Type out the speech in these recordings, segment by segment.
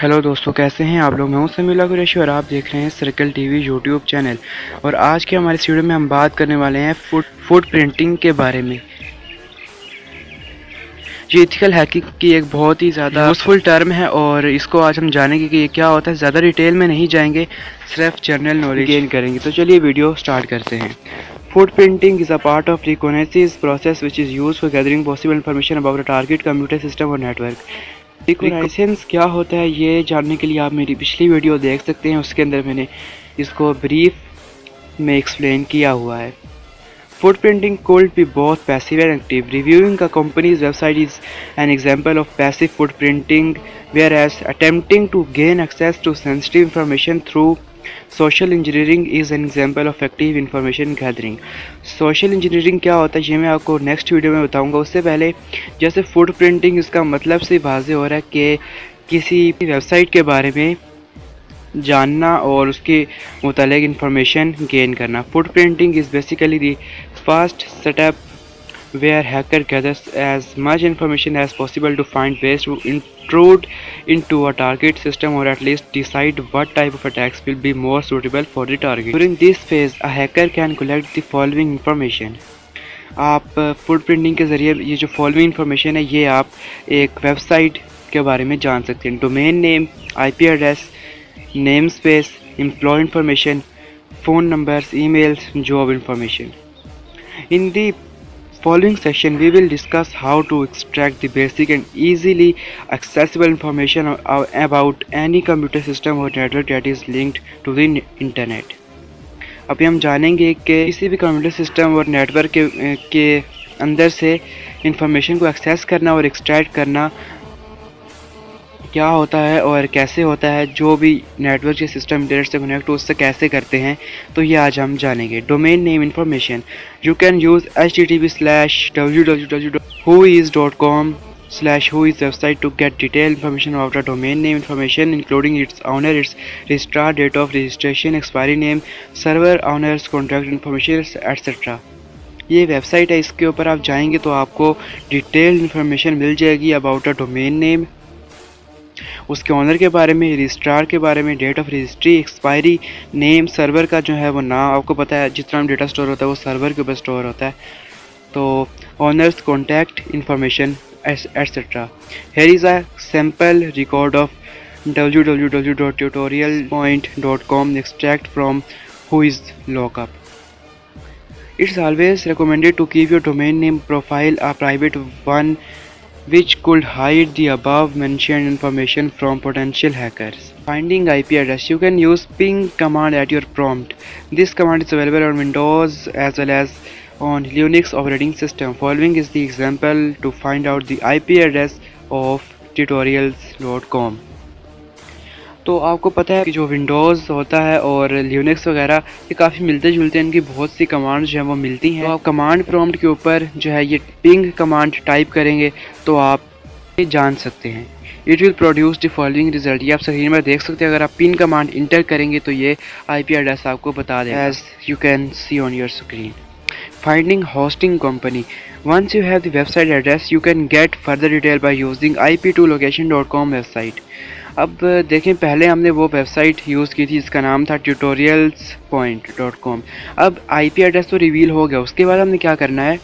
Hello दोस्तों, कैसे हैं आप लोग। मैं हूं समीला कुरैशी और आप देख रहे हैं सर्कल टीवी यूट्यूब चैनल। और आज के हमारे इस वीडियो में हम बात करने वाले हैं फूड प्रिंटिंग के बारे में। ये एथिकल हैकिंग की एक बहुत ही ज़्यादा यूजफुल टर्म है और इसको आज हम जानेंगे कि ये क्या होता है। ज़्यादा डिटेल में नहीं जाएंगे, सिर्फ जनरल नॉलेज गेन करेंगे। तो चलिए वीडियो स्टार्ट करते हैं। Food printing is a part of reconnaissance process which is used for gathering possible information about a target computer system or network. रिकॉनाइसेंस क्या होता है ये जानने के लिए आप मेरी पिछली वीडियो देख सकते हैं, उसके अंदर मैंने इसको ब्रीफ में एक्सप्लेन किया हुआ है। Food printing could be both passive and active. Reviewing a company's website is an example of passive food printing, whereas attempting to gain access to sensitive information through social engineering is an example of active information gathering. Social engineering क्या होता है ये मैं आपको next video में बताऊंगा। उससे पहले जैसे फूड प्रिंटिंग, इसका मतलब से वाज़ेह हो रहा है कि किसी वेबसाइट के बारे में जानना और उसके मुतालिक इंफॉर्मेशन गेन करना। Food printing is basically the first step where hacker gathers as much information as possible to find ways to intrude into a target system or at least decide what type of attacks will be more suitable for the target. During this phase, a hacker can collect the following information. आप food printing के ज़रिए ये जो following information है ये आप एक website के बारे में जान सकते हैं। Domain name, IP address, name space, employ information, phone numbers, emails, job information. In the following section we will discuss how to extract the basic and easily accessible information about any computer system or network that is linked to the internet. अभी हम जानेंगे कि किसी भी computer system और network के अंदर से इंफॉर्मेशन को एक्सेस करना और एक्सट्रैक्ट करना क्या होता है और कैसे होता है। जो भी नेटवर्क के सिस्टम इंटरनेट से कनेक्ट हो उससे कैसे करते हैं, तो ये आज हम जानेंगे। Domain name information, you can use http://www.whois.com/whois website to get detailed information about a domain name information including its owner, its registrar, date of registration, expiry name, server owners, contact information, etc. ये website है, इसके ऊपर आप जाएंगे तो आपको detailed information मिल जाएगी अबाउट अ डोमेन नेम, उसके ऑनर के बारे में, रजिस्ट्रार के बारे में, date of registry, expiry, name, server का जो है वो नाम। आपको पता है जितना डेटा स्टोर होता है वो सर्वर के ऊपर स्टोर होता है। तो honours, contact information, etcetera. Here is a sample record of www.tutorialpoint.com extract from whois lookup. It's always recommended to keep your domain name profile a private one, which could hide the above mentioned information from potential hackers. Finding IP address, you can use ping command at your prompt. This command is available on Windows as well as on Linux operating system. Following is the example to find out the IP address of tutorials.com. तो आपको पता है कि जो Windows होता है और Linux वगैरह ये काफ़ी मिलते जुलते हैं, इनकी बहुत सी कमांड्स जो है वो मिलती हैं। तो आप कमांड प्रॉम्प्ट के ऊपर जो है ये पिंग कमांड टाइप करेंगे तो आप ये जान सकते हैं। It will produce the following result. ये आप स्क्रीन में देख सकते हैं। अगर आप पिन कमांड इंटर करेंगे तो ये IP एड्रेस आपको बता देगा, as you can see on your screen. Finding hosting company. Once you have the website address, you can get further detail by using ip2location.com website. अब देखें, पहले हमने वो वेबसाइट यूज़ की थी, इसका नाम था tutorialspoint.com। अब IP एड्रेस तो रिवील हो गया, उसके बाद हमने क्या करना है,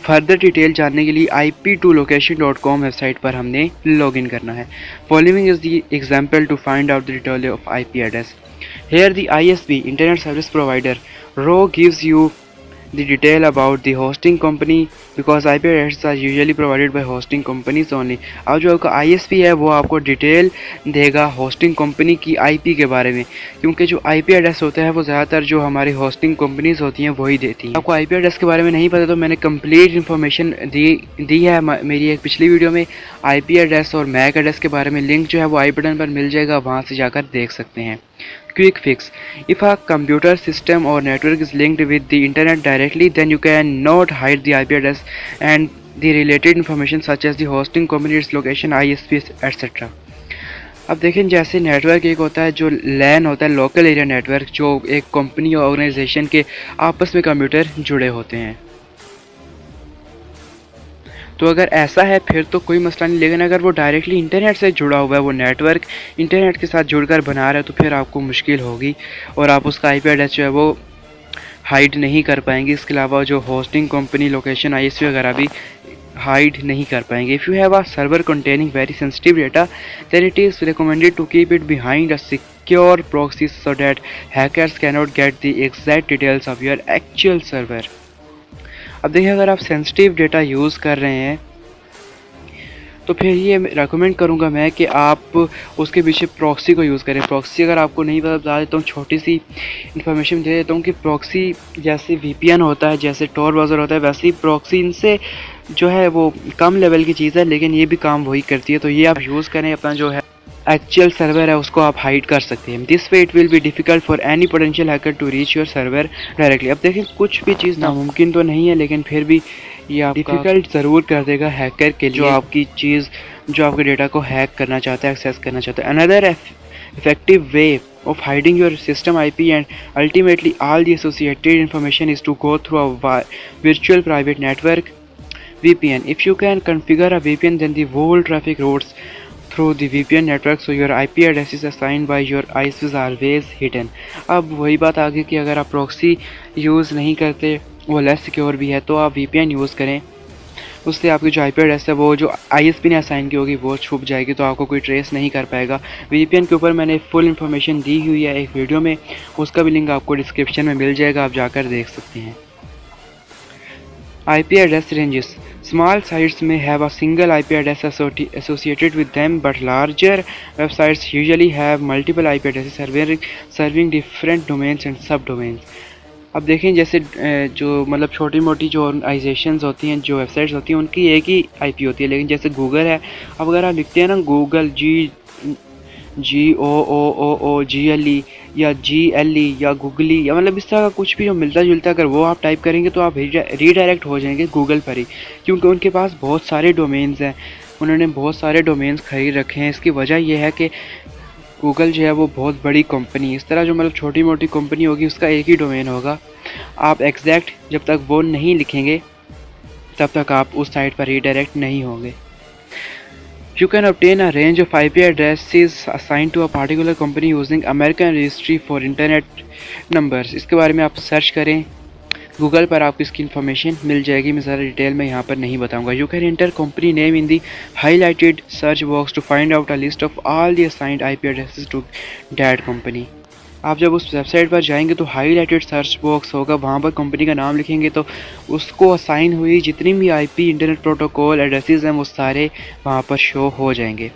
फर्दर डिटेल जानने के लिए ip2location.com वेबसाइट पर हमने लॉगिन करना है। Following is the example to find out the detail of IP address. Here the ISP, Internet Service Provider, row gives you the detail about the hosting company because IP addresses are usually provided by hosting companies only. अब जो आपका ISP है वो आपको detail देगा hosting company की IP के बारे में, क्योंकि जो IP एड्रेस होता है वो ज़्यादातर जो हमारी होस्टिंग कंपनीज होती हैं वही देती हैं। आपको IP एड्रेस के बारे में नहीं पता तो मैंने कंप्लीट इन्फॉर्मेशन दी है मेरी एक पिछली वीडियो में। IP एड्रेस और MAC एड्रेस के बारे में लिंक जो है वो आई बटन पर मिल जाएगा, वहाँ से जाकर देख सकते हैं। Quick fix: if a computer system or network is linked with the internet directly, then you cannot hide the IP address and the related information such as the hosting company, its location, ISP, etc. अब देखें, जैसे network एक होता है जो LAN होता है, local area network, जो एक कंपनी और ऑर्गेनाइजेशन के आपस में कंप्यूटर जुड़े होते हैं। तो अगर ऐसा है फिर तो कोई मसला नहीं, लेकिन अगर वो डायरेक्टली इंटरनेट से जुड़ा हुआ है, वो नेटवर्क इंटरनेट के साथ जुड़कर बना रहा है, तो फिर आपको मुश्किल होगी और आप उसका IP एड्रेस जो है वो हाइड नहीं कर पाएंगे। इसके अलावा जो होस्टिंग कंपनी लोकेशन ISP वगैरह भी हाइड नहीं कर पाएंगे। If you have a server containing very sensitive data then it is recommended to keep it behind a secure proxy so that hackers cannot get the exact details of your actual server. अब देखिए, अगर आप sensitive data use कर रहे हैं तो फिर ये रेकमेंड करूँगा मैं कि आप उसके पीछे प्रॉक्सी को यूज़ करें। प्रॉक्सी अगर आपको नहीं पता, बता देता हूँ, छोटी सी इन्फॉर्मेशन दे देता हूँ कि प्रॉक्सी जैसे VPN होता है, जैसे टॉर ब्राउज़र होता है, वैसे ही प्रॉक्सी इनसे जो है वो कम लेवल की चीज़ है, लेकिन ये भी काम वही करती है। तो ये आप यूज़ करें, अपना जो है एक्चुअल सर्वर है उसको आप हाइड कर सकते हैं। This way it will be difficult for any potential hacker to reach your server directly. अब देखें, कुछ भी चीज़ नामुमकिन तो नहीं है, लेकिन फिर भी ये आप डिफ़िकल्ट ज़रूर कर देगा हैकर के लिए, जो आपकी चीज़, जो आपके डेटा को हैक करना चाहता है, एक्सेस करना चाहता है। Another effective way of hiding your system IP and ultimately all the associated information is to go through a virtual private network VPN. If you can configure a VPN, then the whole traffic routes through the VPN network, so your IP addresses assigned by your ISP is always hidden. अब वही बात आ गई कि अगर आप proxy use नहीं करते, वो लेस सिक्योर भी है, तो आप VPN यूज़ करें। उससे आपकी जो IP एड्रेस है वो जो ISP ने असाइन की होगी वो छुप जाएगी, तो आपको कोई ट्रेस नहीं कर पाएगा। VPN के ऊपर मैंने फुल इन्फॉर्मेशन दी हुई है एक वीडियो में, उसका भी लिंक आपको डिस्क्रिप्शन में मिल जाएगा, आप जाकर देख सकते हैं। IP address ranges. Small sites may have a single IP address associated with them, but larger websites usually have multiple IP addresses serving different domains and subdomains. अब देखें, जैसे जो मतलब छोटी मोटी जो ऑर्गेनाइजेशंस होती हैं, जो वेबसाइट्स होती हैं, उनकी एक ही IP होती है, लेकिन जैसे गूगल है, अब अगर आप लिखते हैं ना गूगल GOOGLE या GLE या गूगली या मतलब इस तरह का कुछ भी जो मिलता जुलता, अगर वो आप टाइप करेंगे तो आप रीडायरेक्ट हो जाएंगे गूगल पर ही, क्योंकि उनके पास बहुत सारे डोमेन्स हैं, उन्होंने बहुत सारे डोमेन्स खरीद रखे हैं। इसकी वजह यह है कि गूगल जो है वो बहुत बड़ी कंपनी, इस तरह जो मतलब छोटी मोटी कंपनी होगी उसका एक ही डोमेन होगा। आप एग्जैक्ट जब तक वो नहीं लिखेंगे तब तक आप उस साइट पर रीडायरेक्ट नहीं होंगे। You can obtain a range of IP addresses assigned to a particular company using American Registry for Internet Numbers. इसके बारे में आप सर्च करें गूगल पर, आपको इसकी इन्फॉर्मेशन मिल जाएगी। मैं ज़्यादा डिटेल में यहाँ पर नहीं बताऊँगा। You can enter company name in the highlighted search box to find out a list of all the assigned IP addresses to that company. आप जब उस वेबसाइट पर जाएंगे तो हाईलाइटेड सर्च बॉक्स होगा, वहाँ पर कंपनी का नाम लिखेंगे तो उसको असाइन हुई जितनी भी IP इंटरनेट प्रोटोकॉल एड्रेसेस हैं वो सारे वहाँ पर शो हो जाएंगे।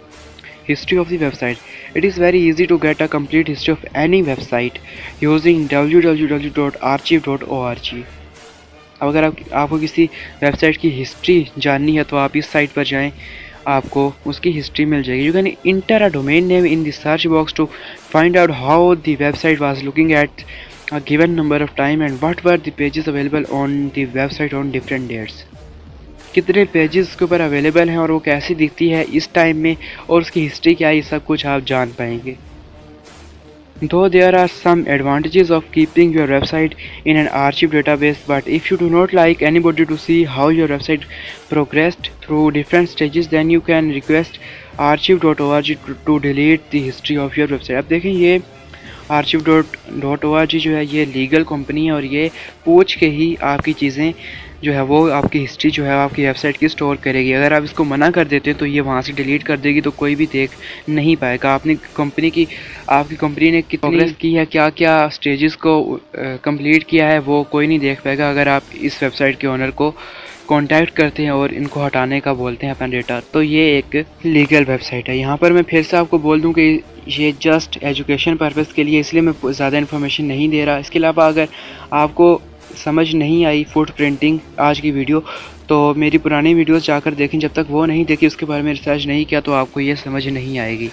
History of the website. It is very easy to get a complete history of any website using www.archive.org. अब अगर आपको किसी वेबसाइट की हिस्ट्री जाननी है तो आप इस साइट पर जाएं, आपको उसकी हिस्ट्री मिल जाएगी। You can enter a domain name in the search box to find out how the website was looking at a given number of time and what were the pages available on the website on different dates. कितने pages उसके ऊपर available हैं और वो कैसी दिखती है इस टाइम में और उसकी हिस्ट्री क्या है, ये सब कुछ आप जान पाएंगे। Though there are some advantages of keeping your website in an archive database, but if you do not like anybody to see how your website progressed through different stages, then you can request archive.org to delete the history of your website. अब देखें, ये archive.org जो है ये legal company है और ये पूछ के ही आपकी चीज़ें जो है वो आपकी हिस्ट्री जो है आपकी वेबसाइट की स्टोर करेगी। अगर आप इसको मना कर देते हैं तो ये वहाँ से डिलीट कर देगी, तो कोई भी देख नहीं पाएगा आपकी कंपनी ने कितनी प्रोग्रेस की है, क्या क्या स्टेजेस को कंप्लीट किया है, वो कोई नहीं देख पाएगा अगर आप इस वेबसाइट के ओनर को कांटेक्ट करते हैं और इनको हटाने का बोलते हैं अपना डेटा। तो ये एक लीगल वेबसाइट है। यहाँ पर मैं फिर से आपको बोल दूँ कि ये जस्ट एजुकेशन पर्पज़ के लिए, इसलिए मैं ज़्यादा इन्फॉर्मेशन नहीं दे रहा। इसके अलावा अगर आपको समझ नहीं आई फुटप्रिंटिंग आज की वीडियो, तो मेरी पुरानी वीडियोस जाकर देखें। जब तक वो नहीं देखी, उसके बारे में रिसर्च नहीं किया, तो आपको ये समझ नहीं आएगी।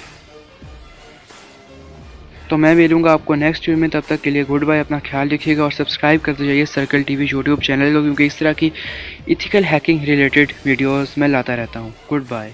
तो मैं मिलूँगा आपको नेक्स्ट वीडियो में, तब तक के लिए गुड बाय। अपना ख्याल रखिएगा और सब्सक्राइब करते जाइए सर्कल TV यूट्यूब चैनल को, क्योंकि इस तरह की इथिकल हैकिंग रिलेटेड वीडियोस मैं लाता रहता हूँ। Good bye.